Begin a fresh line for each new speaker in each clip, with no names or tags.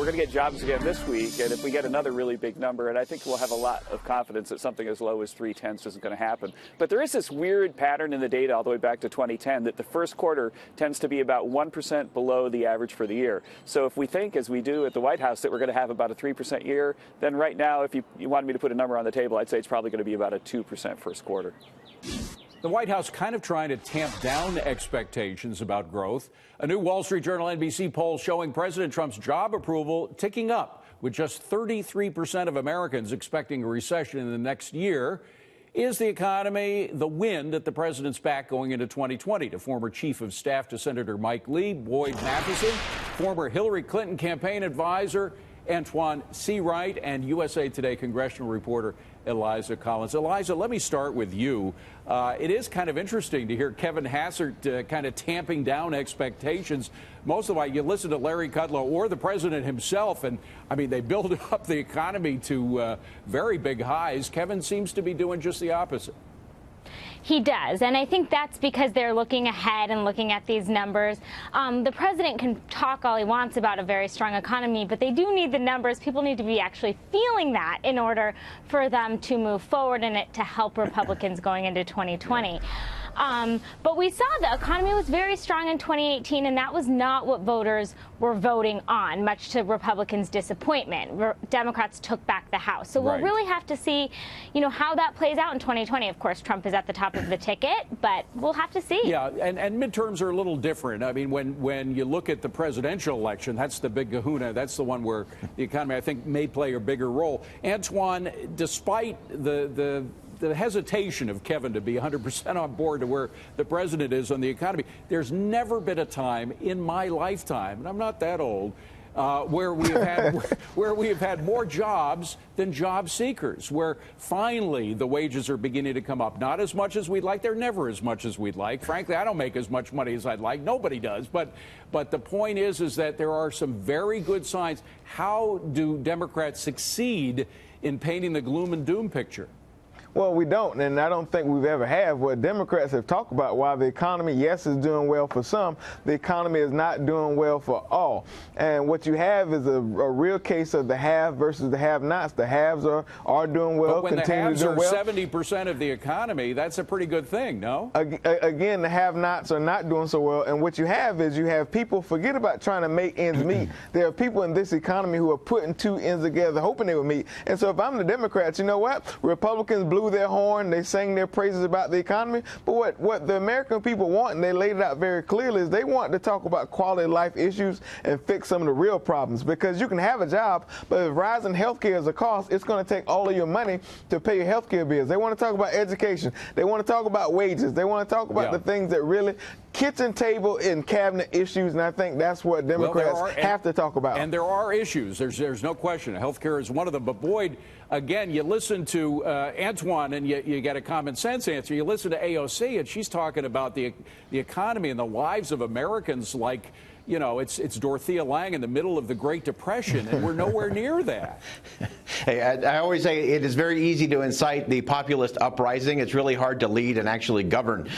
we're going to get jobs again this week, and if we get another really big number, and I think we'll have a lot of confidence that something as low as 0.3 isn't going to happen. But there is this weird pattern in the data all the way back to 2010 that the first quarter tends to be about 1% below the average for the year. So if we think, as we do at the White House, that we're going to have about a 3% year, then right now, if you wanted me to put a number on the table, I'd say it's probably going to be about a 2% first quarter.
The White House kind of trying to tamp down expectations about growth. A new Wall Street Journal NBC poll showing President Trump's job approval ticking up, with just 33% of Americans expecting a recession in the next year. Is the economy the wind at the president's back going into 2020? To former Chief of Staff to Senator Mike Lee, Boyd Matheson, former Hillary Clinton campaign advisor Antjuan Seawright, and USA Today congressional reporter Eliza Collins. Eliza, let me start with you. It is kind of interesting to hear Kevin Hassert kind of tamping down expectations. Most of the while, you listen to Larry Kudlow or the president himself, and I mean, they build up the economy to very big highs. Kevin seems to be doing just the opposite.
He does, and I think that's because they're looking ahead and looking at these numbers. The president can talk all he wants about a very strong economy, but they do need the numbers. People need to be actually feeling that in order for them to move forward in it to help Republicans going into 2020. But we saw the economy was very strong in 2018, and that was not what voters were voting on, much to Republicans' disappointment. Democrats took back the House. So we'll really have to see, how that plays out in 2020. Of course, Trump is at the top of the ticket, but we'll have to see.
Yeah, and midterms are a little different. I mean, when you look at the presidential election, that's the big kahuna. That's the one where the economy, I think, may play a bigger role. Antjuan, despite the hesitation of Kevin to be 100% on board to where the president is on the economy, there's never been a time in my lifetime, and I'm not that old, where we have had more jobs than job seekers, where finally the wages are beginning to come up. Not as much as we'd like. They're never as much as we'd like. Frankly, I don't make as much money as I'd like. Nobody does. But the point is that there are some very good signs. How do Democrats succeed in painting the gloom and doom picture?
Well, we don't, and I don't think we've ever had what Democrats have talked about. While the economy, yes, is doing well for some, the economy is not doing well for all. And what you have is a real case of the have versus the have-nots. The haves are doing well,
but when
continue to do well.
The haves are 70% of the economy, that's a pretty good thing, no?
Again, the have-nots are not doing so well. And what you have is you have people, forget about trying to make ends meet. There are people in this economy who are putting two ends together, hoping they will meet. And so if I'm the Democrats, you know what? Republicans blew their horn, they sang their praises about the economy, but what the American people want, and they laid it out very clearly, is they want to talk about quality of life issues and fix some of the real problems. Because you can have a job, but if rising health care is a cost, it's going to take all of your money to pay your health care bills. They want to talk about education. They want to talk about wages. They want to talk about the things that really kitchen table and cabinet issues, and I think that's what Democrats have to talk about.
And there are issues. There's no question. Health care is one of them. But Boyd, again, you listen to Antjuan and you get a common sense answer. You listen to AOC and she's talking about the economy and the lives of Americans like, it's Dorothea Lange in the middle of the Great Depression, and we're nowhere near that.
Hey, I always say it is very easy to incite the populist uprising. It's really hard to lead and actually govern,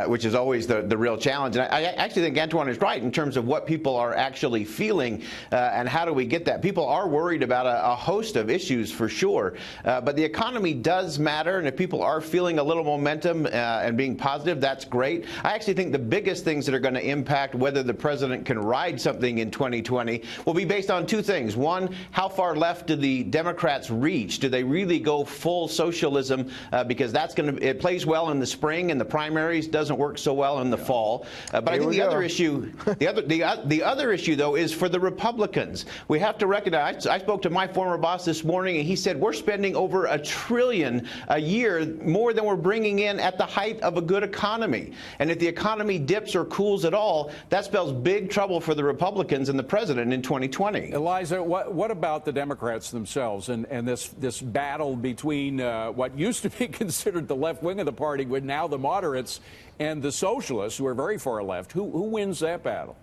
which is always the real challenge. And I actually think Antjuan is right in terms of what people are actually feeling and how do we get that. People are worried about a host of issues for sure, but the economy does matter, and if people are feeling a little momentum and being positive, that's great. I actually think the biggest things that are going to impact whether the president can ride something in 2020 will be based on two things. One, how far left do the Democrats reach? Do they really go full socialism? Because it plays well in the spring and the primaries, doesn't work so well in the fall. But I think the other issue, the other issue though, is for the Republicans. We have to recognize. I spoke to my former boss this morning, and he said we're spending over $1 trillion a year, more than we're bringing in at the height of a good economy. And if the economy dips or cools at all, that spells big trouble for the Republicans and the president in 2020.
Eliza, what about the Democrats themselves and this battle between what used to be considered the left wing of the party, with now the moderates, and the socialists, who are very far left? Who wins that battle?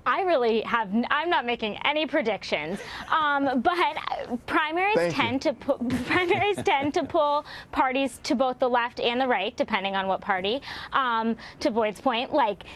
I'm not making any predictions, but primaries tend to pull parties to both the left and the right, depending on what party. To Boyd's point,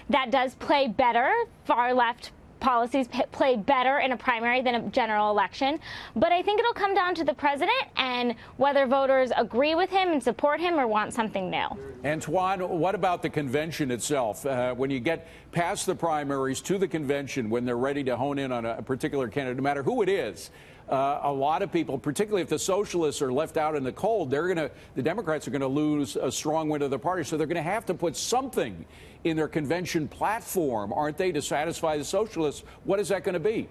that does play better. Far left policies play better in a primary than a general election. But I think it'll come down to the president and whether voters agree with him and support him or want something new.
Antjuan, what about the convention itself? When you get past the primaries to the convention, when they're ready to hone in on a particular candidate, no matter who it is, a lot of people, particularly if the socialists are left out in the cold, the Democrats are going to lose a strong win of the party. So they're going to have to put something in their convention platform, aren't they, to satisfy the socialists? What is that going to be?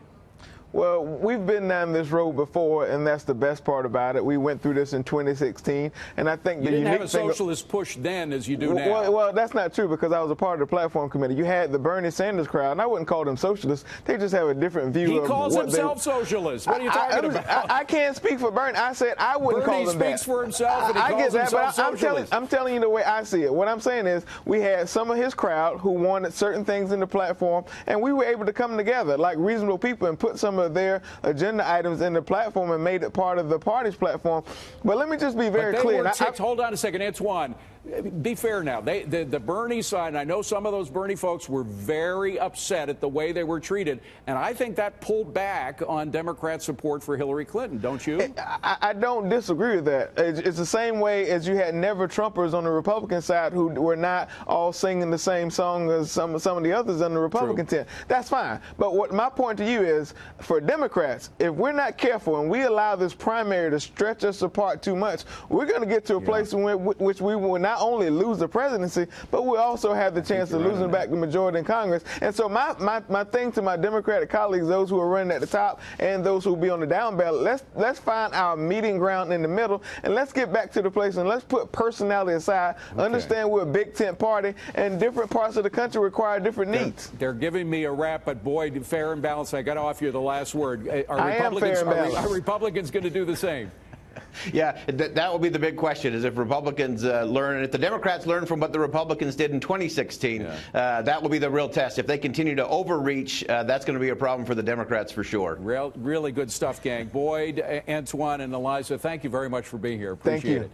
Well, we've been down this road before, and that's the best part about it. We went through this in 2016, and I think
you didn't have a socialist push then as you do now.
Well, that's not true because I was a part of the platform committee. You had the Bernie Sanders crowd, and I wouldn't call them socialists. They just have a different view.
He calls himself socialist. What are you talking about?
I can't speak for Bernie. I said I wouldn't call them that.
Bernie speaks for himself, and he calls himself socialist.
I'm telling you the way I see it. What I'm saying is we had some of his crowd who wanted certain things in the platform, and we were able to come together like reasonable people and put some of their agenda items in the platform and made it part of the party's platform. But let me just be very clear.
Hold on a second, Antjuan. Be fair now. The Bernie side, and I know some of those Bernie folks were very upset at the way they were treated, and I think that pulled back on Democrat support for Hillary Clinton, don't you?
I don't disagree with that. It's the same way as you had never-Trumpers on the Republican side who were not all singing the same song as some of the others on the Republican tent. That's fine. But what my point to you is, for Democrats, if we're not careful and we allow this primary to stretch us apart too much, we're going to get to a place in which we will not only lose the presidency, but we also have the chance of losing back the majority in Congress. And so my thing to my Democratic colleagues, those who are running at the top and those who will be on the down ballot, let's find our meeting ground in the middle, and let's get back to the place and let's put personality aside. Okay. Understand we're a big tent party, and different parts of the country require different needs.
They're giving me a rap, but Boyd, fair and balanced. I got to offer you the last word.
Are
Republicans going to do the same?
Yeah, that will be the big question, is if Republicans learn, if the Democrats learn from what the Republicans did in 2016, that will be the real test. If they continue to overreach, that's going to be a problem for the Democrats for sure.
Really good stuff, gang. Boyd, Antjuan, and Eliza, thank you very much for being here. Appreciate it.